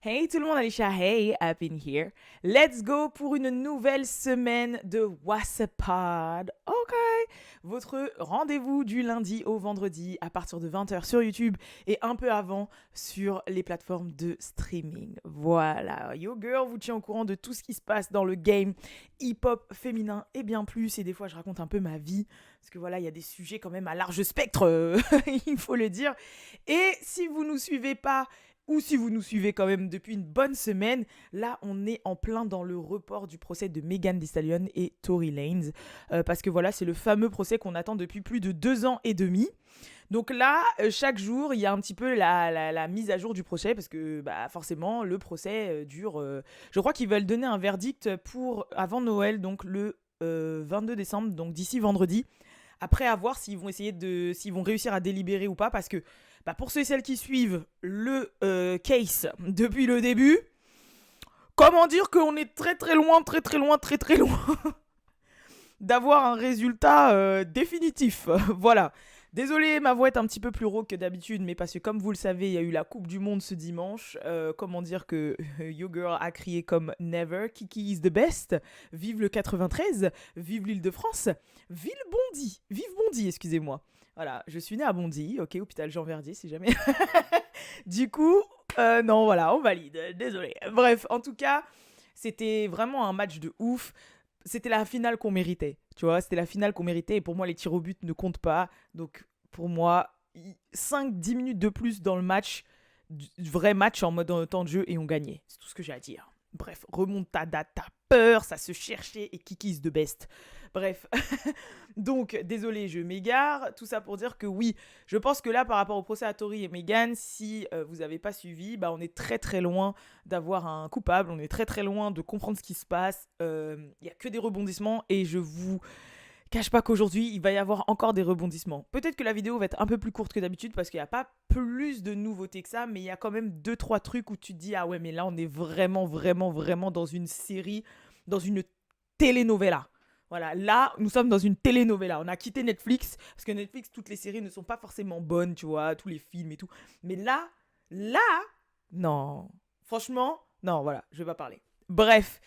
Hey tout le monde, Alicia, hey, up in here. Let's go pour une nouvelle semaine de What's Up Pod. Ok, votre rendez-vous du lundi au vendredi à partir de 20h sur YouTube et un peu avant sur les plateformes de streaming. Voilà, Yo Girl vous tient au courant de tout ce qui se passe dans le game hip-hop féminin et bien plus. Et des fois, je raconte un peu ma vie parce que voilà, il y a des sujets quand même à large spectre, il faut le dire. Et si vous nous suivez pas ou si vous nous suivez quand même depuis une bonne semaine, là on est en plein dans le report du procès de Megan Thee Stallion et Tory Lanez, parce que voilà, c'est le fameux procès qu'on attend depuis plus de 2 ans et demi. Donc là, chaque jour, il y a un petit peu la mise à jour du procès, parce que bah, forcément, le procès dure... je crois qu'ils veulent donner un verdict pour avant Noël, donc le 22 décembre, donc d'ici vendredi. Après, à voir s'ils vont réussir à délibérer ou pas, parce que bah, pour ceux et celles qui suivent le case depuis le début, comment dire qu'on est très très loin, très très loin, très très loin d'avoir un résultat définitif. Voilà. Désolé, ma voix est un petit peu plus rauque que d'habitude, mais parce que comme vous le savez, il y a eu la Coupe du Monde ce dimanche. Comment dire que Yo Girl a crié comme Never, Kiki is the best, vive le 93, vive l'Île-de-France, vive Bondy, excusez-moi. Voilà, je suis née à Bondy, ok, hôpital Jean Verdier si jamais. Du coup, non, voilà, on valide, désolé. Bref, en tout cas, c'était vraiment un match de ouf. C'était la finale qu'on méritait, tu vois, c'était la finale qu'on méritait et pour moi les tirs au but ne comptent pas. Donc pour moi, 5-10 minutes de plus dans le match, du vrai match en mode temps de jeu et on gagnait. C'est tout ce que j'ai à dire. Bref, remontada, t'as peur, ça se cherchait et Kiki's de best. Bref, donc désolé, je m'égare. Tout ça pour dire que oui, je pense que là par rapport au procès à Tory et Meghan, si vous n'avez pas suivi, bah, on est très très loin d'avoir un coupable, on est très très loin de comprendre ce qui se passe. Il y a que des rebondissements et je vous cache pas qu'aujourd'hui il va y avoir encore des rebondissements. Peut-être que la vidéo va être un peu plus courte que d'habitude parce qu'il n'y a pas plus de nouveautés que ça, mais il y a quand même 2-3 trucs où tu te dis ah ouais mais là on est vraiment vraiment vraiment dans une série, dans une telenovela. Voilà, là, nous sommes dans une telenovela. On a quitté Netflix, parce que Netflix, toutes les séries ne sont pas forcément bonnes, tu vois, tous les films et tout. Mais là, non. Franchement, non, voilà, je vais pas parler. Bref,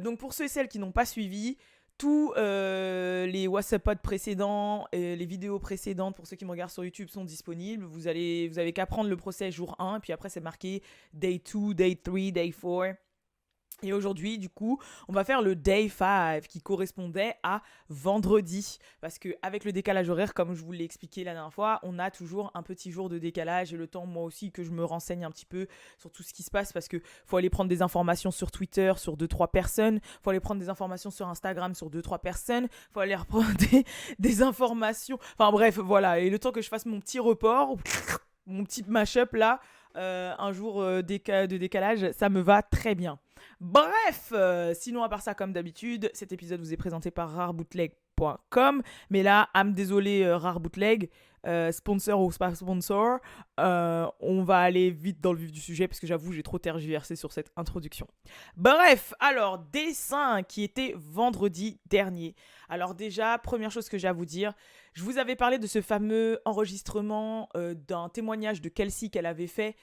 donc pour ceux et celles qui n'ont pas suivi, tous les WhatsApp Pod précédents et les vidéos précédentes, pour ceux qui me regardent sur YouTube, sont disponibles. Vous avez qu'à prendre le procès jour 1, et puis après c'est marqué Day 2, Day 3, Day 4. Et aujourd'hui, du coup, on va faire le Day 5 qui correspondait à vendredi. Parce qu'avec le décalage horaire, comme je vous l'ai expliqué la dernière fois, on a toujours un petit jour de décalage. Et le temps, moi aussi, que je me renseigne un petit peu sur tout ce qui se passe. Parce qu'il faut aller prendre des informations sur Twitter sur 2-3 personnes. Il faut aller prendre des informations sur Instagram sur 2-3 personnes. Il faut aller reprendre des informations. Enfin bref, voilà. Et le temps que je fasse mon petit report, mon petit mash-up là, un jour de décalage, ça me va très bien. Bref, sinon à part ça, comme d'habitude, cet épisode vous est présenté par rarebootleg.com. Mais là, désolé, Rare Bootleg, sponsor ou pas sponsor, on va aller vite dans le vif du sujet parce que j'avoue, j'ai trop tergiversé sur cette introduction. Bref, alors, Dessin qui était vendredi dernier. Alors déjà, première chose que j'ai à vous dire, je vous avais parlé de ce fameux enregistrement d'un témoignage de Kelsey qu'elle avait fait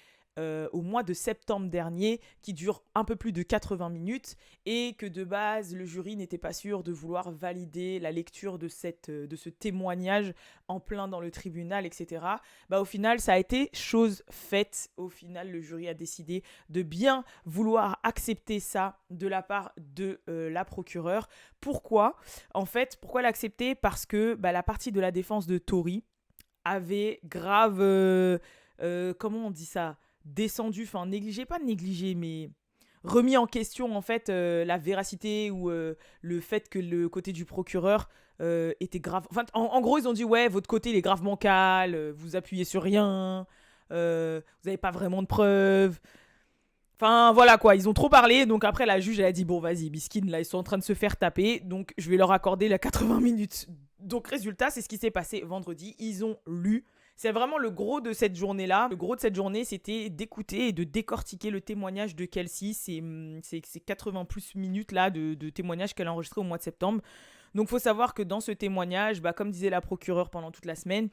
au mois de septembre dernier, qui dure un peu plus de 80 minutes, et que de base, le jury n'était pas sûr de vouloir valider la lecture de ce témoignage en plein dans le tribunal, etc. Bah, au final, ça a été chose faite. Au final, le jury a décidé de bien vouloir accepter ça de la part de la procureure. Pourquoi ? En fait, pourquoi l'accepter ? Parce que bah, la partie de la défense de Tory avait grave... comment on dit ça ? Descendu, enfin négligé, mais remis en question en fait la véracité ou le fait que le côté du procureur était grave. Enfin, en gros, ils ont dit ouais, votre côté il est gravement cal, vous appuyez sur rien, vous n'avez pas vraiment de preuves. Enfin voilà quoi, ils ont trop parlé, donc après la juge elle a dit bon vas-y, Biskin là ils sont en train de se faire taper, donc je vais leur accorder la 80 minutes. Donc résultat, c'est ce qui s'est passé vendredi, ils ont lu. C'est vraiment le gros de cette journée-là. Le gros de cette journée, c'était d'écouter et de décortiquer le témoignage de Kelsey. C'est 80 plus minutes là de témoignage qu'elle a enregistré au mois de septembre. Donc, il faut savoir que dans ce témoignage, bah, comme disait la procureure pendant toute la semaine,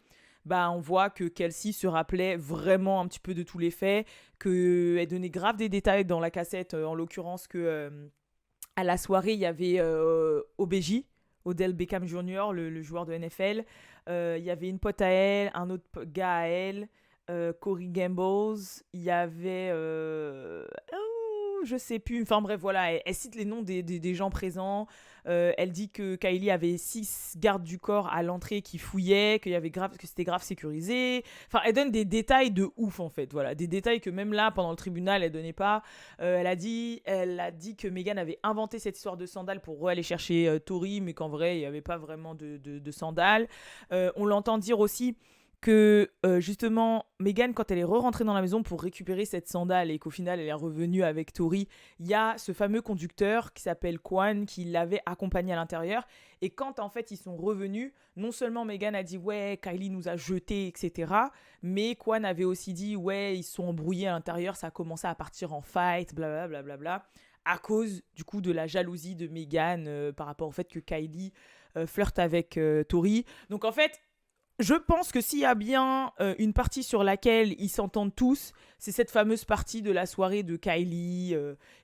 bah, on voit que Kelsey se rappelait vraiment un petit peu de tous les faits, qu'elle donnait grave des détails dans la cassette, en l'occurrence que à la soirée, il y avait OBJ, Odell Beckham Jr., le joueur de NFL. Il y avait une pote à elle, un autre gars à elle, Corey Gambles. Il y avait. Je sais plus. Enfin bref, voilà. Elle cite les noms des gens présents. Elle dit que Kylie avait 6 gardes du corps à l'entrée qui fouillaient, que c'était grave sécurisé. Enfin, elle donne des détails de ouf en fait. Voilà, des détails que même là, pendant le tribunal, elle donnait pas. Elle a dit que Meghan avait inventé cette histoire de sandales pour aller chercher Tori, mais qu'en vrai, il n'y avait pas vraiment de sandales. On l'entend dire aussi que justement, Meghan, quand elle est re-rentrée dans la maison pour récupérer cette sandale et qu'au final, elle est revenue avec Tori, il y a ce fameux conducteur qui s'appelle Kwan qui l'avait accompagnée à l'intérieur. Et quand en fait ils sont revenus, non seulement Meghan a dit ouais, Kylie nous a jetés, etc. Mais Kwan avait aussi dit ouais, ils se sont embrouillés à l'intérieur, ça a commencé à partir en fight, blablabla. Bla, bla, bla, à cause du coup de la jalousie de Meghan par rapport au fait que Kylie flirte avec Tori. Donc en fait, je pense que s'il y a bien une partie sur laquelle ils s'entendent tous, c'est cette fameuse partie de la soirée de Kylie,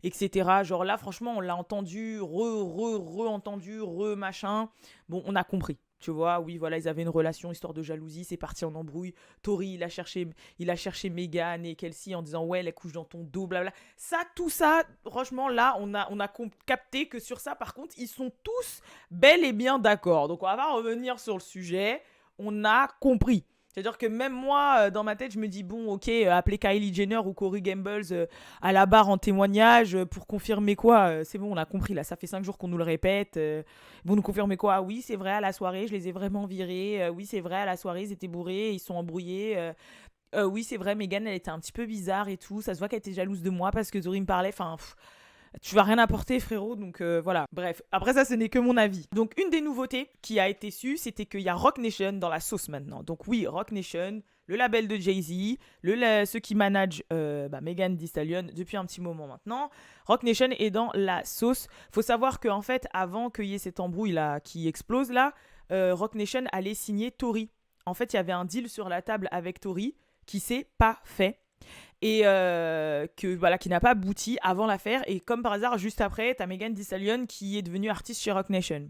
etc. Genre là, franchement, on l'a entendu, re-entendu, re-machin. Bon, on a compris. Tu vois, oui, voilà, ils avaient une relation, histoire de jalousie, c'est parti en embrouille. Tori, il a cherché Meghan et Kelsey en disant, ouais, elle couche dans ton dos, blabla. Ça, tout ça, franchement, là, on a capté que sur ça, par contre, ils sont tous bel et bien d'accord. Donc, on va pas revenir sur le sujet. On a compris. C'est-à-dire que même moi, dans ma tête, je me dis, bon, ok, appeler Kylie Jenner ou Corey Gambles à la barre en témoignage pour confirmer quoi. C'est bon, on a compris, là, ça fait 5 jours qu'on nous le répète. Ils vont nous confirmer quoi. Ah oui, c'est vrai, à la soirée, je les ai vraiment virés. Oui, c'est vrai, à la soirée, ils étaient bourrés, ils sont embrouillés. Oui, c'est vrai, Meghan, elle était un petit peu bizarre et tout. Ça se voit qu'elle était jalouse de moi parce que Tori me parlait. Enfin, tu vas rien apporter, frérot, donc voilà. Bref, après ça, ce n'est que mon avis. Donc, une des nouveautés qui a été su, c'était qu'il y a Roc Nation dans la sauce maintenant. Donc oui, Roc Nation, le label de Jay-Z, ceux qui managent Megan Thee Stallion depuis un petit moment maintenant. Roc Nation est dans la sauce. Faut savoir qu'en fait, avant qu'il y ait cette embrouille là qui explose là, Roc Nation allait signer Tory. En fait, il y avait un deal sur la table avec Tory qui s'est pas fait et qui n'a pas abouti avant l'affaire. Et comme par hasard, juste après, t'as Megan Thee Stallion qui est devenue artiste chez Roc Nation.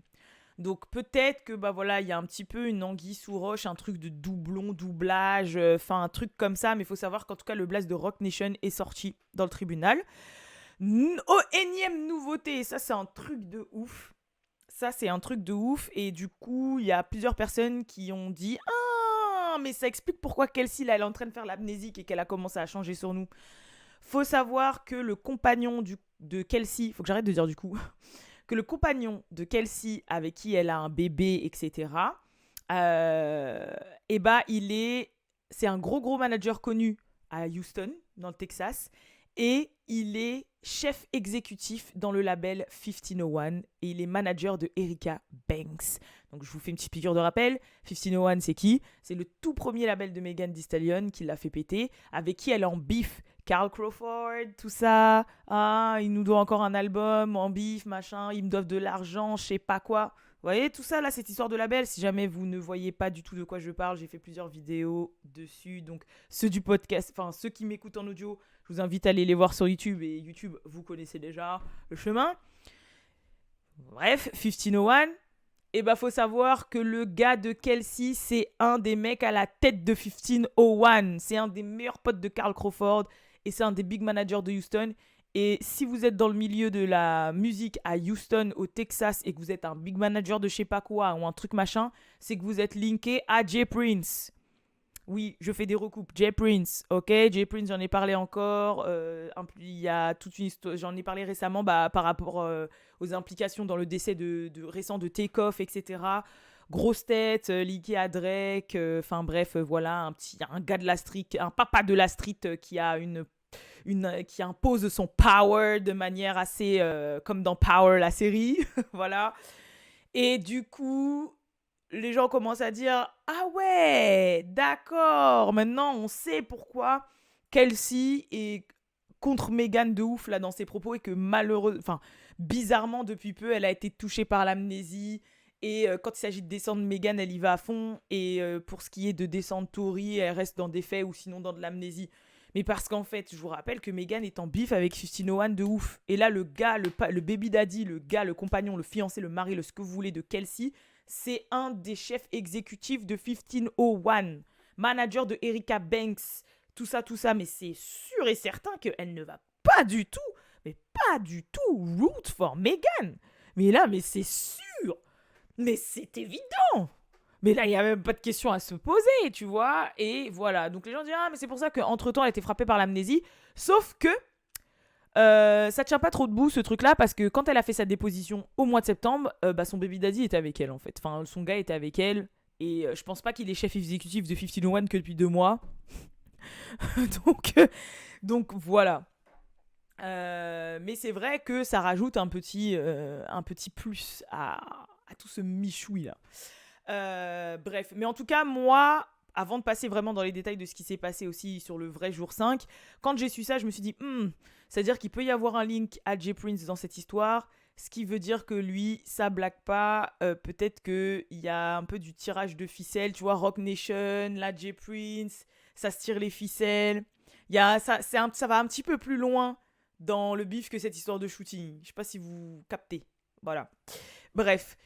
Donc peut-être que il y a un petit peu une anguille sous roche, un truc de doublage, un truc comme ça. Mais il faut savoir qu'en tout cas, le blast de Roc Nation est sorti dans le tribunal. Énième nouveauté, ça c'est un truc de ouf. Et du coup, il y a plusieurs personnes qui ont dit mais ça explique pourquoi Kelsey là, elle est en train de faire l'amnésique et qu'elle a commencé à changer sur nous. Faut savoir que le compagnon de Kelsey, faut que j'arrête de dire du coup, que le compagnon de Kelsey avec qui elle a un bébé, etc. C'est un gros manager connu à Houston, dans le Texas, et il est chef exécutif dans le label 1501 et il est manager de Erika Banks. Donc je vous fais une petite piqûre de rappel. 1501, c'est qui ? C'est le tout premier label de Megan Thee Stallion qui l'a fait péter, avec qui elle est en beef. Carl Crawford, tout ça. Ah, il nous doit encore un album en beef, machin. Ils me doivent de l'argent, je sais pas quoi. Vous voyez, tout ça, là, cette histoire de label, si jamais vous ne voyez pas du tout de quoi je parle, j'ai fait plusieurs vidéos dessus. Donc, ceux du podcast, ceux qui m'écoutent en audio, je vous invite à aller les voir sur YouTube. Et YouTube, vous connaissez déjà le chemin. Bref, 1501. Et faut savoir que le gars de Kelsey, c'est un des mecs à la tête de 1501. C'est un des meilleurs potes de Carl Crawford. Et c'est un des big managers de Houston. Et si vous êtes dans le milieu de la musique à Houston, au Texas, et que vous êtes un big manager de je sais pas quoi, ou un truc machin, c'est que vous êtes linké à Jay Prince. Oui, je fais des recoupes. Jay Prince, ok. Jay Prince, j'en ai parlé encore. Il y a toute une histoire. J'en ai parlé récemment par rapport aux implications dans le décès récent de Takeoff, etc. Grosse tête, liqué à Drake. Bref, voilà, un gars de la street, un papa de la street qui a qui impose son power de manière assez comme dans Power, la série. Voilà. Et du coup, les gens commencent à dire « Ah ouais, d'accord, maintenant on sait pourquoi Kelsey est contre Meghan de ouf là dans ses propos et que bizarrement depuis peu, elle a été touchée par l'amnésie Et quand il s'agit de descendre Meghan, elle y va à fond. Et pour ce qui est de descendre Tory, elle reste dans des faits ou sinon dans de l'amnésie. Mais parce qu'en fait, je vous rappelle que Meghan est en bif avec 151 de ouf. Et là, le gars, le baby daddy, le gars, le compagnon, le fiancé, le mari, le ce que vous voulez de Kelsey, c'est un des chefs exécutifs de 151. Manager de Erika Banks. Tout ça, tout ça. Mais c'est sûr et certain qu'elle ne va pas du tout, mais pas du tout, root for Meghan. Mais là, mais c'est sûr. Mais c'est évident. Mais là, il n'y a même pas de question à se poser, tu vois. Et voilà. Donc les gens disent, ah, mais c'est pour ça qu'entre-temps, elle a été frappée par l'amnésie. Sauf que ça tient pas trop debout, ce truc-là, parce que quand elle a fait sa déposition au mois de septembre, son baby daddy était avec elle, en fait. Enfin, son gars était avec elle. Et je pense pas qu'il est chef exécutif de 151 que depuis 2 mois. donc voilà. Mais c'est vrai que ça rajoute un petit plus à tout ce michoui là. Bref, mais en tout cas, moi, avant de passer vraiment dans les détails de ce qui s'est passé aussi sur le vrai jour 5, quand j'ai su ça, je me suis dit, c'est-à-dire qu'il peut y avoir un link à Jay Prince dans cette histoire, ce qui veut dire que lui, ça blague pas, peut-être qu'il y a un peu du tirage de ficelles, tu vois, Rock Nation, la Jay Prince, ça se tire les ficelles, ça va un petit peu plus loin dans le bif que cette histoire de shooting. Je sais pas si vous captez. Voilà. Bref.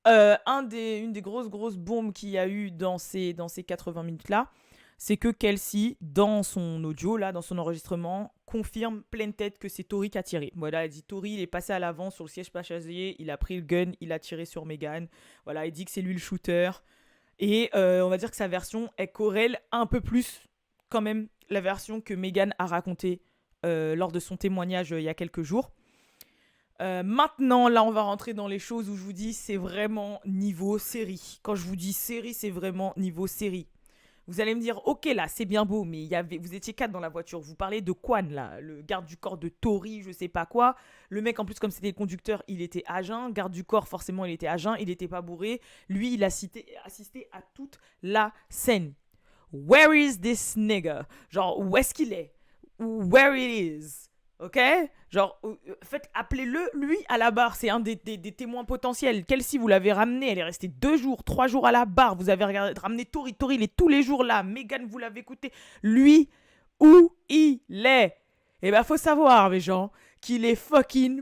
Une des grosses bombes qu'il y a eu dans ces 80 minutes-là, c'est que Kelsey, dans son audio, là, dans son enregistrement, confirme pleine tête que c'est Tory qui a tiré. Voilà, elle dit Tory, il est passé à l'avant sur le siège passager, il a pris le gun, il a tiré sur Meghan. Voilà, il dit que c'est lui le shooter. Et on va dire que sa version, elle corrèle un peu plus, quand même, la version que Meghan a racontée lors de son témoignage il y a quelques jours. Maintenant, là, on va rentrer dans les choses où je vous dis c'est vraiment niveau série. Quand je vous dis série, c'est vraiment niveau série. Vous allez me dire, ok, là, c'est bien beau, mais vous étiez 4 dans la voiture. Vous parlez de Kwan, là, le garde du corps de Tory, je sais pas quoi. Le mec, en plus, comme c'était le conducteur, il était à jeun. Garde du corps, forcément, il était à jeun. Il était pas bourré. Lui, il a assisté à toute la scène. Where is this nigga? Genre, où est-ce qu'il est? Where it is? Ok? Genre, faites, appelez-le, lui, à la barre. C'est un des témoins potentiels. Kelsey, vous l'avez ramené. Elle est restée 2 jours, 3 jours à la barre. Vous avez ramené Tory. Tory, il est tous les jours là. Meghan, vous l'avez écouté. Lui, où il est? Eh ben, faut savoir, mes gens, qu'il est fucking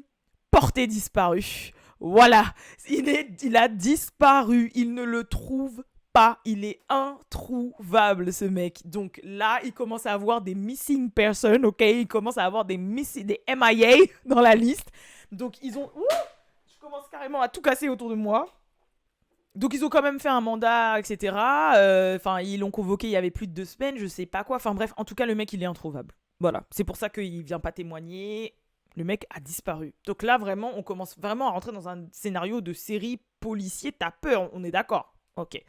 porté disparu. Voilà. Il a disparu. Il ne le trouve pas, il est introuvable ce mec. Donc là, il commence à avoir des missing persons, ok? Il commence à avoir des MIA dans la liste. Donc ils ont... je commence carrément à tout casser autour de moi. Donc ils ont quand même fait un mandat, etc. Enfin, ils l'ont convoqué il y avait plus de 2 semaines, je sais pas quoi. Enfin bref, en tout cas, le mec, il est introuvable. Voilà, c'est pour ça qu'il vient pas témoigner. Le mec a disparu. Donc là, vraiment, on commence vraiment à rentrer dans un scénario de série policier. T'as peur, on est d'accord? Ok.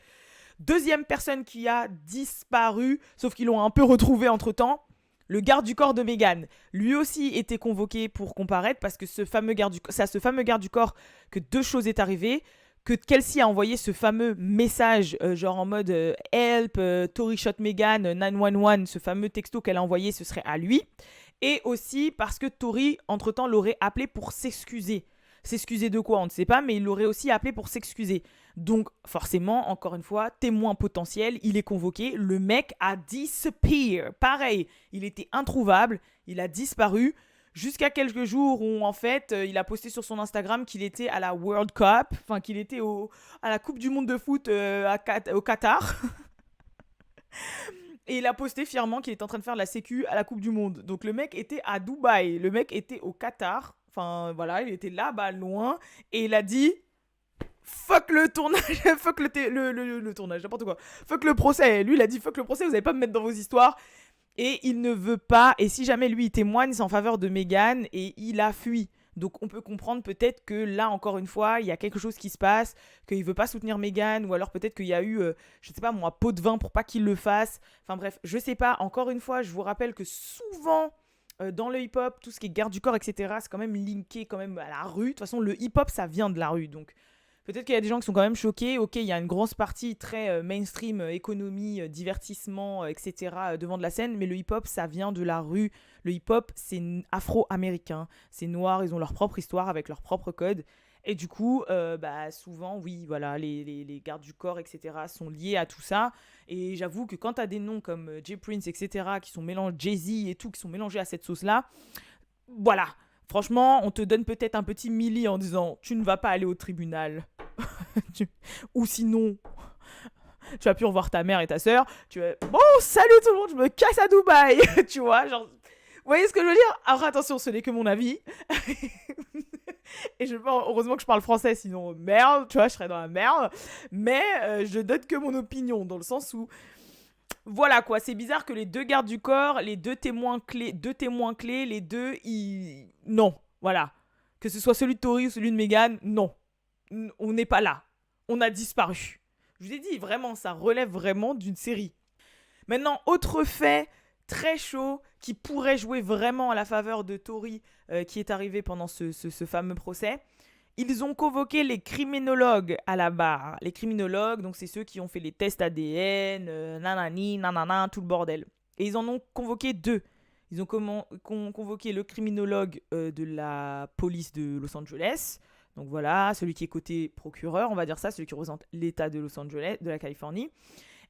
Deuxième personne qui a disparu, sauf qu'ils l'ont un peu retrouvé entre-temps, le garde du corps de Meghan. Lui aussi était convoqué pour comparaître parce que c'est à ce fameux garde du corps que 2 choses est arrivées. Que Kelsey a envoyé ce fameux message, genre en mode Help, Tory shot Meghan, 911, ce fameux texto qu'elle a envoyé, ce serait à lui. Et aussi parce que Tory, entre-temps, l'aurait appelé pour s'excuser. S'excuser de quoi, on ne sait pas, mais il l'aurait aussi appelé pour s'excuser. Donc, forcément, encore une fois, témoin potentiel, il est convoqué. Le mec a disappear. Pareil, il était introuvable, il a disparu. Jusqu'à quelques jours où, en fait, il a posté sur son Instagram qu'il était à la World Cup, enfin qu'il était à la Coupe du Monde de foot au Qatar. Et il a posté fièrement qu'il était en train de faire la sécu à la Coupe du Monde. Donc le mec était à Dubaï, le mec était au Qatar. Enfin, voilà, il était là-bas, loin. Et il a dit... Fuck le tournage, fuck le tournage, n'importe quoi. Fuck le procès. Lui, il a dit fuck le procès, vous n'allez pas me mettre dans vos histoires. Et il ne veut pas. Et si jamais lui, il témoigne, c'est en faveur de Meghan. Et il a fui. Donc on peut comprendre peut-être que là, encore une fois, il y a quelque chose qui se passe, qu'il ne veut pas soutenir Meghan, ou alors peut-être qu'il y a eu, je ne sais pas moi, pot de vin pour pas qu'il le fasse. Enfin bref, je sais pas. Encore une fois, je vous rappelle que souvent... dans le hip-hop, tout ce qui est garde du corps, etc., c'est quand même linké quand même à la rue. De toute façon, le hip-hop, ça vient de la rue. Donc, peut-être qu'il y a des gens qui sont quand même choqués. Ok, il y a une grosse partie très mainstream, économie, divertissement, etc., devant de la scène. Mais le hip-hop, ça vient de la rue. Le hip-hop, c'est afro-américain. C'est noir, ils ont leur propre histoire avec leur propre code. Et du coup, souvent, oui, voilà, les gardes du corps, etc., sont liés à tout ça. Et j'avoue que quand t'as des noms comme Jay Prince, etc., qui sont mélangés, Jay-Z et tout, qui sont mélangés à cette sauce-là, voilà. Franchement, on te donne peut-être un petit milli en disant tu ne vas pas aller au tribunal. Ou sinon, tu vas plus revoir ta mère et ta sœur. Tu vas, bon, salut tout le monde, je me casse à Dubaï. Tu vois, genre, vous voyez ce que je veux dire? Alors attention, ce n'est que mon avis. Et heureusement que je parle français, sinon merde, tu vois, je serais dans la merde. Mais je donne que mon opinion, dans le sens où, voilà quoi, c'est bizarre que les deux gardes du corps, les deux témoins clés, les deux, ils... Non, voilà. Que ce soit celui de Tori ou celui de Meghan, non. On n'est pas là. On a disparu. Je vous ai dit, vraiment, ça relève vraiment d'une série. Maintenant, autre fait très chaud qui pourrait jouer vraiment à la faveur de Tori qui est arrivé pendant ce fameux procès. Ils ont convoqué les criminologues à la barre. Les criminologues, donc c'est ceux qui ont fait les tests ADN, nanani, nanana, tout le bordel. Et ils en ont convoqué deux. Ils ont convoqué le criminologue de la police de Los Angeles. Donc voilà, celui qui est côté procureur, on va dire ça, celui qui représente l'État de Los Angeles, de la Californie.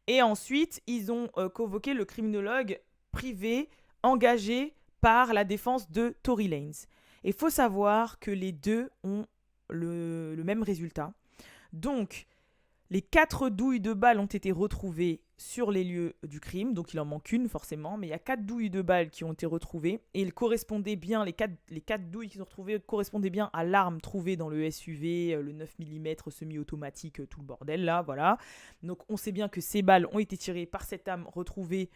Et ensuite, ils ont convoqué le criminologue privé engagé par la défense de Tory Lanez. Et il faut savoir que les deux ont le même résultat. Donc, les 4 douilles de balles ont été retrouvées sur les lieux du crime. Donc, il en manque une forcément, mais il y a 4 douilles de balles qui ont été retrouvées. Et ils correspondaient bien, les 4 douilles qui sont retrouvées correspondaient bien à l'arme trouvée dans le SUV, le 9 mm semi-automatique, tout le bordel là, voilà. Donc, on sait bien que ces balles ont été tirées par cette arme retrouvée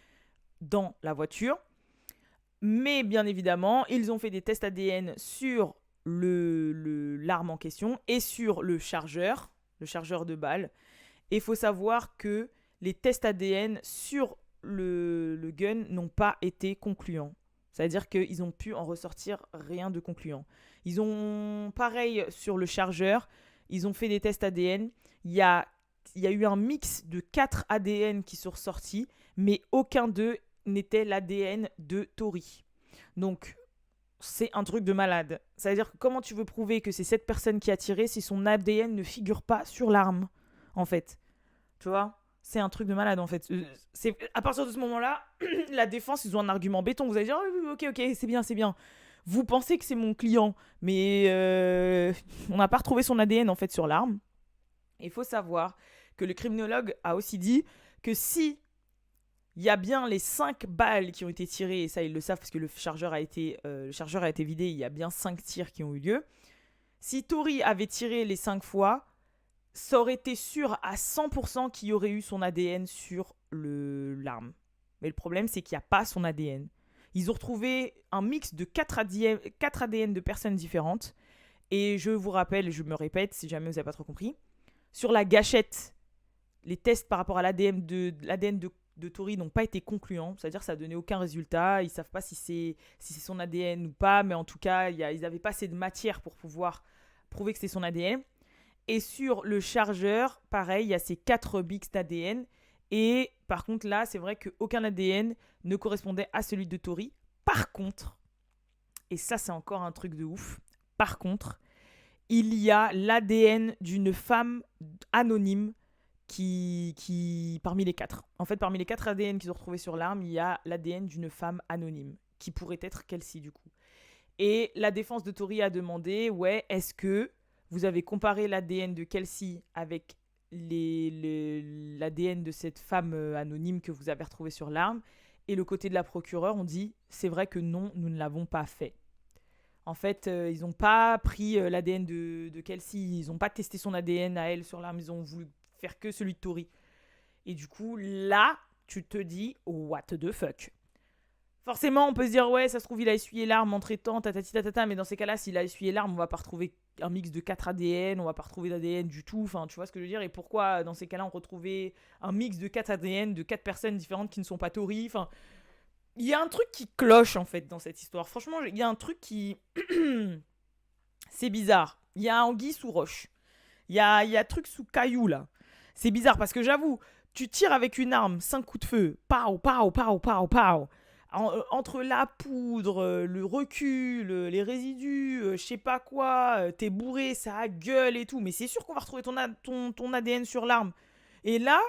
dans la voiture. Mais bien évidemment, ils ont fait des tests ADN sur l'arme en question et sur le chargeur de balles. Et il faut savoir que les tests ADN sur le gun n'ont pas été concluants. C'est-à-dire qu'ils ont pu en ressortir rien de concluant. Ils ont, pareil sur le chargeur, ils ont fait des tests ADN. Il y a eu un mix de 4 ADN qui sont ressortis, mais aucun d'eux n'était l'ADN de Tori. Donc, c'est un truc de malade. C'est-à-dire que comment tu veux prouver que c'est cette personne qui a tiré si son ADN ne figure pas sur l'arme, en fait? Tu vois? C'est un truc de malade, en fait. C'est, à partir de ce moment-là, la défense, ils ont un argument béton. Vous allez dire, oh, ok, c'est bien. Vous pensez que c'est mon client, mais on n'a pas retrouvé son ADN, en fait, sur l'arme. Il faut savoir que le criminologue a aussi dit que si il y a bien les 5 balles qui ont été tirées, et ça ils le savent parce que le chargeur a été vidé, il y a bien 5 tirs qui ont eu lieu. Si Tori avait tiré les 5 fois, ça aurait été sûr à 100% qu'il y aurait eu son ADN sur l'arme. Mais le problème, c'est qu'il n'y a pas son ADN. Ils ont retrouvé un mix de 4 ADN de personnes différentes. Et je vous rappelle, je me répète si jamais vous n'avez pas trop compris, sur la gâchette, les tests par rapport à l'ADN de Tori n'ont pas été concluants, c'est-à-dire que ça n'a donné aucun résultat, ils ne savent pas si c'est son ADN ou pas, mais en tout cas, ils n'avaient pas assez de matière pour pouvoir prouver que c'est son ADN. Et sur le chargeur, pareil, il y a ces 4 bits d'ADN, et par contre là, c'est vrai qu'aucun ADN ne correspondait à celui de Tori. Par contre, et ça c'est encore un truc de ouf, par contre, il y a l'ADN d'une femme anonyme qui parmi les 4. En fait, parmi les 4 ADN qu'ils ont retrouvés sur l'arme, il y a l'ADN d'une femme anonyme, qui pourrait être Kelsey du coup. Et la défense de Tori a demandé, ouais, est-ce que vous avez comparé l'ADN de Kelsey avec l'ADN de cette femme anonyme que vous avez retrouvée sur l'arme? Et le côté de la procureure, on dit, c'est vrai que non, nous ne l'avons pas fait. En fait, ils n'ont pas pris l'ADN de Kelsey, ils n'ont pas testé son ADN à elle sur l'arme, ils ont voulu faire que celui de Tori. Et du coup, là, tu te dis, what the fuck? Forcément, on peut se dire, ouais, ça se trouve, il a essuyé l'arme en traitant, tatata, mais dans ces cas-là, s'il a essuyé l'arme, on va pas retrouver un mix de 4 ADN, on va pas retrouver d'ADN du tout, enfin, tu vois ce que je veux dire? Et pourquoi, dans ces cas-là, on retrouvait un mix de 4 ADN de 4 personnes différentes qui ne sont pas Tori? Enfin, il y a un truc qui cloche, en fait, dans cette histoire. Franchement, il y a un truc qui... C'est bizarre. Il y a anguille sous roche. Il y a truc sous caillou, là. C'est bizarre, parce que j'avoue, tu tires avec une arme, 5 coups de feu, pow, pow, pow, pow, pow. Entre la poudre, le recul, les résidus, je sais pas quoi, t'es bourré, ça gueule et tout, mais c'est sûr qu'on va retrouver ton ADN sur l'arme. Et là,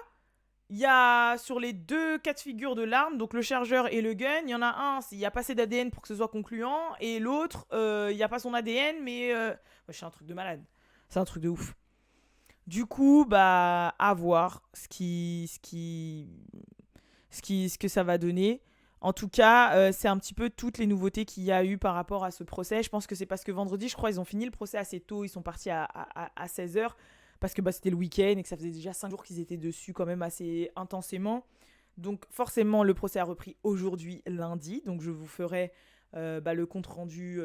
il y a sur les deux cas de figure de l'arme, donc le chargeur et le gun, il y en a un, il n'y a pas assez d'ADN pour que ce soit concluant, et l'autre, il n'y a pas son ADN, mais ouais, c'est un truc de malade. C'est un truc de ouf. Du coup, bah, à voir ce que ça va donner. En tout cas, c'est un petit peu toutes les nouveautés qu'il y a eu par rapport à ce procès. Je pense que c'est parce que vendredi, je crois, ils ont fini le procès assez tôt. Ils sont partis à 16h parce que bah, c'était le week-end et que ça faisait déjà 5 jours qu'ils étaient dessus quand même assez intensément. Donc forcément, le procès a repris aujourd'hui, lundi. Donc je vous ferai bah, le compte-rendu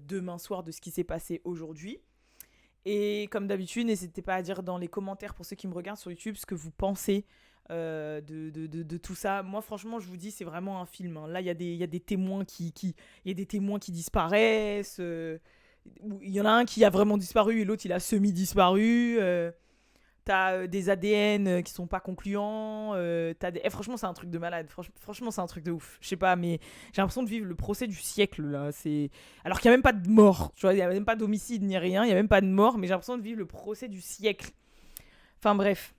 demain soir de ce qui s'est passé aujourd'hui. Et comme d'habitude, n'hésitez pas à dire dans les commentaires pour ceux qui me regardent sur YouTube ce que vous pensez de tout ça. Moi, franchement, je vous dis, c'est vraiment un film. Hein. Là, il y a des témoins il y a des témoins qui disparaissent. Il y en a un qui a vraiment disparu et l'autre, il a semi-disparu. T'as des ADN qui sont pas concluants. Franchement, c'est un truc de malade. Franchement, c'est un truc de ouf. Je sais pas, mais j'ai l'impression de vivre le procès du siècle, là. Alors qu'il n'y a même pas de mort. Tu vois, il n'y a même pas d'homicide ni rien. Il n'y a même pas de mort, mais j'ai l'impression de vivre le procès du siècle. Enfin, bref.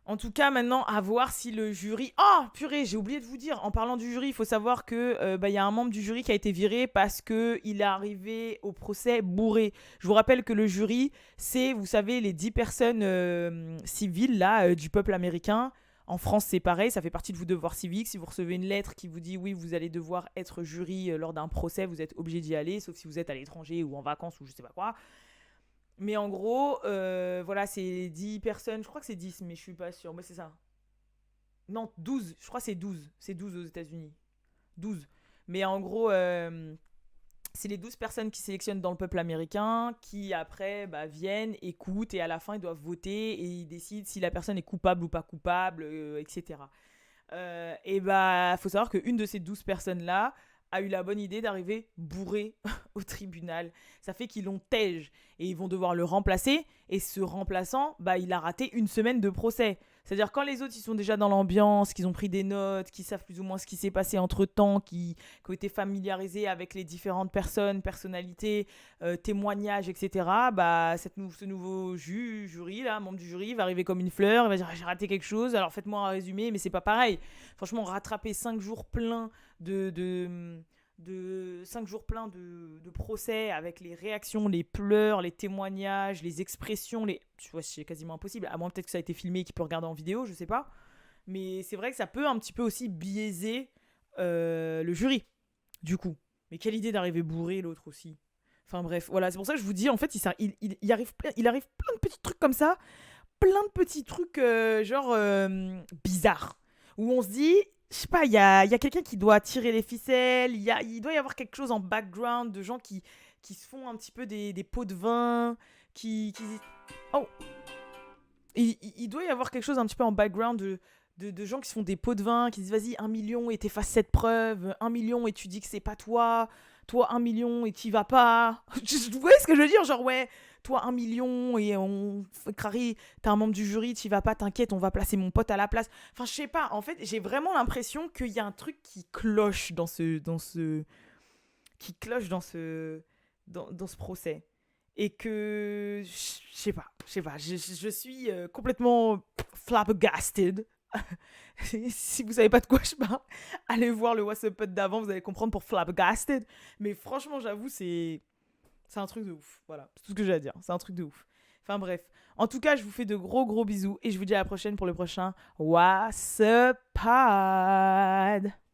En tout cas, maintenant, à voir si le jury... Oh, purée, j'ai oublié de vous dire. En parlant du jury, il faut savoir que y a un membre du jury qui a été viré parce qu'il est arrivé au procès bourré. Je vous rappelle que le jury, c'est, vous savez, les 10 personnes civiles là, du peuple américain. En France, c'est pareil, ça fait partie de vos devoirs civiques. Si vous recevez une lettre qui vous dit oui, vous allez devoir être jury lors d'un procès, vous êtes obligé d'y aller, sauf si vous êtes à l'étranger ou en vacances ou je sais pas quoi. Mais en gros, voilà, c'est 10 personnes. Je crois que c'est 10, mais je suis pas sûre. Mais c'est ça. Non, 12. Je crois que c'est 12. C'est 12 aux États-Unis. 12. Mais en gros, c'est les 12 personnes qui sélectionnent dans le peuple américain qui après bah, viennent, écoutent et à la fin ils doivent voter et ils décident si la personne est coupable ou pas coupable, etc. Et bah, faut savoir qu'une de ces 12 personnes-là a eu la bonne idée d'arriver bourré au tribunal. Ça fait qu'ils l'ont tège et ils vont devoir le remplacer. Et ce remplaçant, bah, il a raté une semaine de procès. C'est-à-dire quand les autres ils sont déjà dans l'ambiance, qu'ils ont pris des notes, qu'ils savent plus ou moins ce qui s'est passé entre-temps, qui ont été familiarisés avec les différentes personnes, personnalités, témoignages, etc. Bah, ce nouveau jury, là, membre du jury, va arriver comme une fleur, il va dire j'ai raté quelque chose, alors faites-moi un résumé, mais c'est pas pareil. Franchement, rattraper 5 jours pleins de 5 jours pleins de procès avec les réactions, les pleurs, les témoignages, les expressions, tu vois, c'est quasiment impossible. À moins peut-être que ça a été filmé et qu'il peut regarder en vidéo, je sais pas. Mais c'est vrai que ça peut un petit peu aussi biaiser le jury, du coup. Mais quelle idée d'arriver bourré, l'autre aussi. Enfin bref, voilà, c'est pour ça que je vous dis, en fait, il arrive plein de petits trucs comme ça, plein de petits trucs bizarres, où on se dit, je sais pas, il y a quelqu'un qui doit tirer les ficelles, il doit y avoir quelque chose en background de gens qui se font un petit peu des pots de vin, Oh, il doit y avoir quelque chose un petit peu en background de gens qui se font des pots de vin, qui disent vas-y 1 million et t'effaces cette preuve, 1 million et tu dis que c'est pas toi 1 million et t'y vas pas. Vous voyez ce que je veux dire? Genre ouais, toi 1 million et Crary, t'es un membre du jury, t'y vas pas, t'inquiète, on va placer mon pote à la place. Enfin je sais pas, en fait j'ai vraiment l'impression qu'il y a un truc qui cloche dans ce procès. Et que je sais pas, je suis complètement flabbergasted. Si vous savez pas de quoi je parle, allez voir le What's Up Pod d'avant, vous allez comprendre pour flabbergasted. Mais franchement, j'avoue, c'est un truc de ouf. Voilà, c'est tout ce que j'ai à dire. C'est un truc de ouf. Enfin bref. En tout cas, je vous fais de gros gros bisous et je vous dis à la prochaine pour le prochain What's Up Pod.